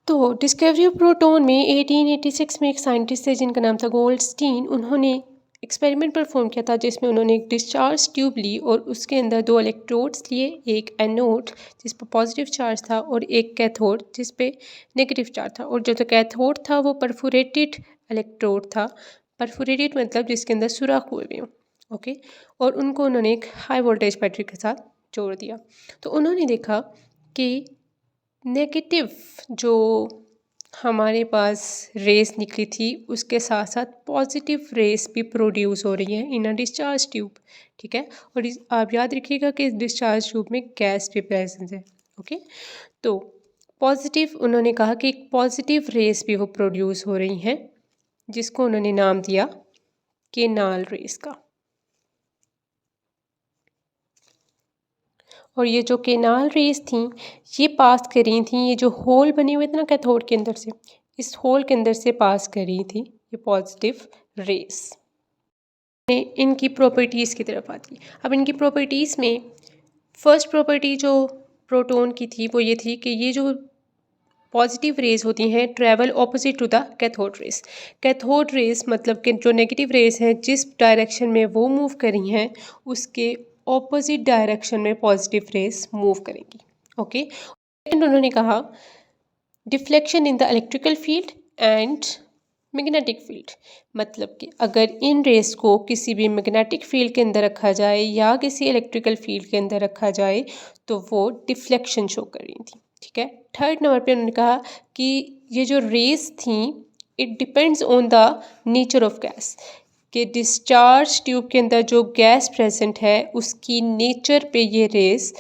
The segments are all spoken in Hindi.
तो डिस्कवरी ऑफ प्रोटॉन में 1886 में एक साइंटिस्ट थे जिनका नाम था गोल्डस्टीन। उन्होंने एक्सपेरिमेंट परफॉर्म किया था जिसमें उन्होंने एक डिस्चार्ज ट्यूब ली और उसके अंदर दो इलेक्ट्रोड्स लिए, एक एनोड जिस पर पॉजिटिव चार्ज था और एक कैथोड जिस पे नेगेटिव चार्ज था। और जो तो कैथोड था वो परफोरेटेड इलेक्ट्रोड था। परफोरेटेड मतलब जिसके अंदर सुराख हुए हुए हों। ओके। और उनको उन्होंने एक हाई वोल्टेज बैटरी के साथ जोड़ दिया। तो उन्होंने देखा कि नेगेटिव जो हमारे पास रेस निकली थी उसके साथ साथ पॉजिटिव रेस भी प्रोड्यूस हो रही हैं इन अ डिस्चार्ज ट्यूब। ठीक है। और आप याद रखिएगा कि इस डिस्चार्ज ट्यूब में गैस भी प्रेजेंट है। ओके। तो पॉजिटिव उन्होंने कहा कि एक पॉजिटिव रेस भी वो प्रोड्यूस हो रही हैं जिसको उन्होंने नाम दिया केनाल रेस का। और ये जो केनाल रेस थी ये पास कर रही थी, ये जो होल बने हुए थे ना कैथोड के अंदर से, इस होल के अंदर से पास कर रही थी ये पॉजिटिव रेस। इनकी प्रॉपर्टीज़ की तरफ आती है। अब इनकी प्रॉपर्टीज़ में फर्स्ट प्रॉपर्टी जो प्रोटॉन की थी वो ये थी कि ये जो पॉजिटिव रेज होती हैं travel opposite to the cathode rays. Cathode rays मतलब कि जो नेगेटिव रेस हैं जिस डायरेक्शन में वो मूव करी हैं उसके ऑपोजिट डायरेक्शन में पॉजिटिव रेस मूव करेंगी। ओके। सेकंड उन्होंने कहा deflection in the electrical field and magnetic field, मतलब कि अगर इन रेस को किसी भी मैग्नेटिक फील्ड के अंदर रखा जाए या किसी इलेक्ट्रिकल फील्ड के अंदर रखा जाए तो वो डिफ्लेक्शन शो कर रही थी। ठीक है। थर्ड नंबर पे उन्होंने कहा कि ये जो रेस थी it depends on the nature of gas, कि डिस्चार्ज ट्यूब के अंदर जो गैस प्रेजेंट है उसकी नेचर पे ये रेस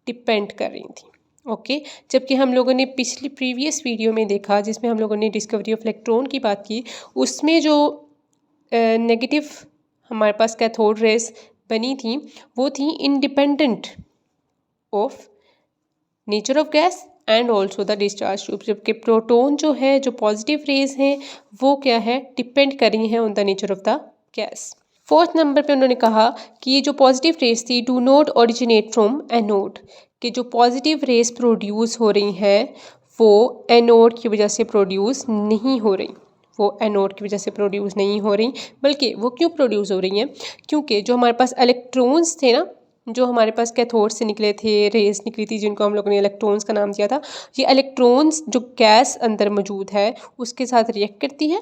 डिपेंड कर रही थी। ओके। जबकि हम लोगों ने पिछली प्रीवियस वीडियो में देखा जिसमें हम लोगों ने डिस्कवरी ऑफ इलेक्ट्रॉन की बात की, उसमें जो नेगेटिव हमारे पास कैथोड रेस बनी थी वो थी independent of nature of gas and also the discharge tube. जबकि प्रोटॉन जो है, जो पॉजिटिव रेज हैं वो क्या है, डिपेंड कर रही हैं on the nature of the gas. Fourth number पे उन्होंने कहा कि ये जो पॉजिटिव रेस थी do not originate from anode, कि जो पॉजिटिव रेस प्रोड्यूस हो रही हैं वो एनोड की वजह से प्रोड्यूस नहीं हो रही, वो एनोड की वजह से प्रोड्यूस नहीं हो रही। बल्कि वो क्यों प्रोड्यूस हो रही हैं, क्योंकि जो हमारे पास इलेक्ट्रॉन्स थे ना, जो हमारे पास कैथोड से निकले थे, रेस निकली थी जिनको हम लोगों ने इलेक्ट्रॉन्स का नाम दिया था, ये इलेक्ट्रॉन्स जो गैस अंदर मौजूद है उसके साथ रिएक्ट करती है।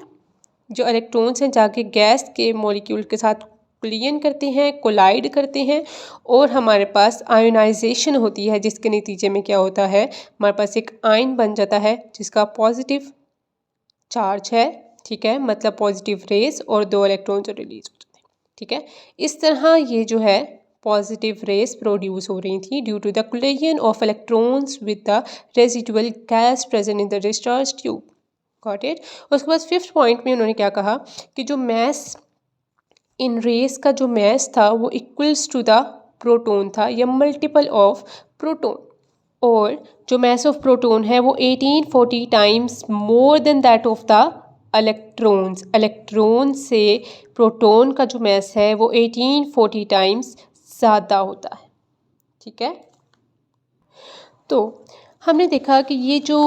जो इलेक्ट्रॉन्स हैं जाके गैस के मॉलिक्यूल के साथ कोलिजन करते हैं, कोलाइड करते हैं और हमारे पास आयोनाइजेशन होती है जिसके नतीजे में क्या होता है, हमारे पास एक आयन बन जाता है जिसका पॉजिटिव चार्ज है। ठीक है। मतलब पॉजिटिव रेस और दो इलेक्ट्रॉन्स रिलीज हो जाते हैं। ठीक है। इस तरह ये जो है पॉजिटिव रेस प्रोड्यूस हो रही थी due to the collision of electrons with the residual gas present in the discharge tube. Got it. उसके बाद फिफ्थ पॉइंट में उन्होंने क्या कहा कि जो मैस इन रेस का जो मैस था वो इक्वल्स टू द प्रोटॉन था या मल्टीपल ऑफ प्रोटॉन, और जो मैस ऑफ प्रोटॉन है वो 1840 times more than that of the electrons. Electron से प्रोटॉन का जो मैस है वो 1840 टाइम्स ज़्यादा होता है। ठीक है। तो हमने देखा कि ये जो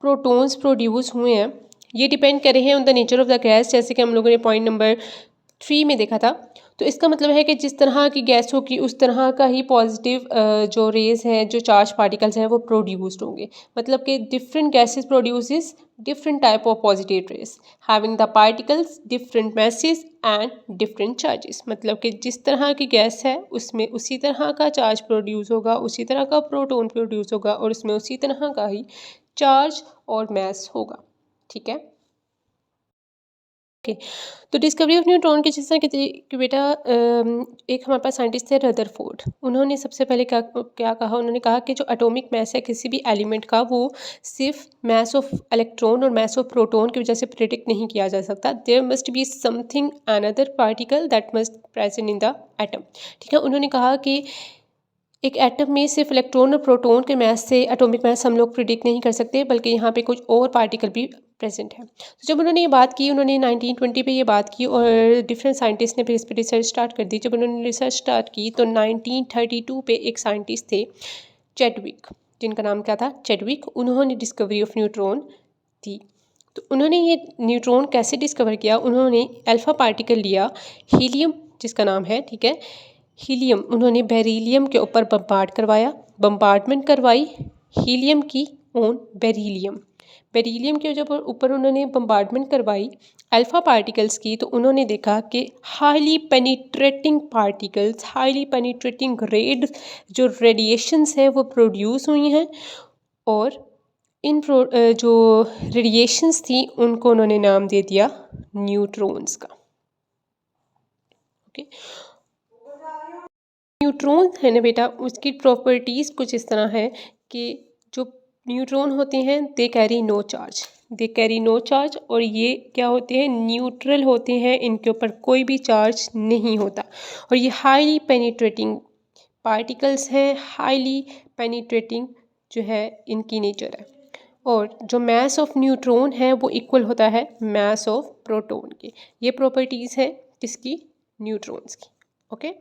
प्रोटॉन्स प्रोड्यूस हुए हैं ये डिपेंड कर रहे हैं on the nature of the gas, जैसे कि हम लोगों ने पॉइंट नंबर 3 में देखा था। तो इसका मतलब है कि जिस तरह की गैस होगी उस तरह का ही पॉजिटिव जो रेज हैं, जो चार्ज पार्टिकल्स हैं वो प्रोड्यूस्ड होंगे। मतलब कि different gases produces different type of positive raise having the particles different message and different charges. मतलब कि जिस तरह की गैस है उसमें उसी तरह का चार्ज प्रोड्यूस होगा, उसी तरह का प्रोटॉन प्रोड्यूस होगा और उसमें उसी तरह का ही चार्ज और मैस होगा। ठीक है। ओके। तो डिस्कवरी ऑफ न्यूट्रॉन की जिस तरह कि बेटा एक हमारे पास साइंटिस्ट थे रदरफोर्ड। उन्होंने सबसे पहले क्या क्या कहा, उन्होंने कहा कि जो एटॉमिक मैस है किसी भी एलिमेंट का वो सिर्फ मैस ऑफ इलेक्ट्रॉन और मैस ऑफ प्रोटॉन की वजह से प्रिडिक्ट नहीं किया जा सकता। There must be something another particle that must present in the atom. ठीक है। उन्होंने कहा कि एक एटम में सिर्फ इलेक्ट्रॉन और प्रोटॉन के मैस से एटॉमिक मैस हम लोग प्रिडिक्ट नहीं कर सकते, बल्कि यहाँ पे कुछ और पार्टिकल भी प्रेजेंट है। तो जब उन्होंने ये बात की, उन्होंने 1920 पे ये बात की और डिफरेंट साइंटिस्ट ने फिर इस पर रिसर्च स्टार्ट कर दी। जब उन्होंने रिसर्च स्टार्ट की तो 1932 पे एक साइंटिस्ट थे चैडविक। जिनका नाम क्या था, चैडविक, उन्होंने डिस्कवरी ऑफ न्यूट्रॉन दी। तो उन्होंने ये न्यूट्रॉन कैसे डिस्कवर किया, उन्होंने अल्फ़ा पार्टिकल लिया, हीलियम जिसका नाम है, ठीक है, हीलियम, उन्होंने बेरिलियम के ऊपर बम्बार्डमेंट करवाई हीलियम की ऑन बेरिलियम के जब ऊपर उन्होंने बम्बार्डमेंट करवाई अल्फ़ा पार्टिकल्स की, तो उन्होंने देखा कि हाईली पेनिट्रेटिंग रेड जो रेडिएशंस हैं वो प्रोड्यूस हुई हैं, और इन जो रेडिएशंस थी उनको उन्होंने नाम दे दिया न्यूट्रॉन्स का। ओके, न्यूट्रॉन है ना बेटा, उसकी प्रॉपर्टीज़ कुछ इस तरह है कि जो न्यूट्रॉन होते हैं दे कैरी नो चार्ज, और ये क्या होते हैं, न्यूट्रल होते हैं, इनके ऊपर कोई भी चार्ज नहीं होता, और ये हाईली पेनिट्रेटिंग पार्टिकल्स हैं, हाईली पेनिट्रेटिंग जो है इनकी नेचर है, और जो मास ऑफ न्यूट्रॉन है वो इक्वल होता है मास ऑफ प्रोटॉन के। ये प्रॉपर्टीज़ है किसकी, न्यूट्रॉन्स की। ओके।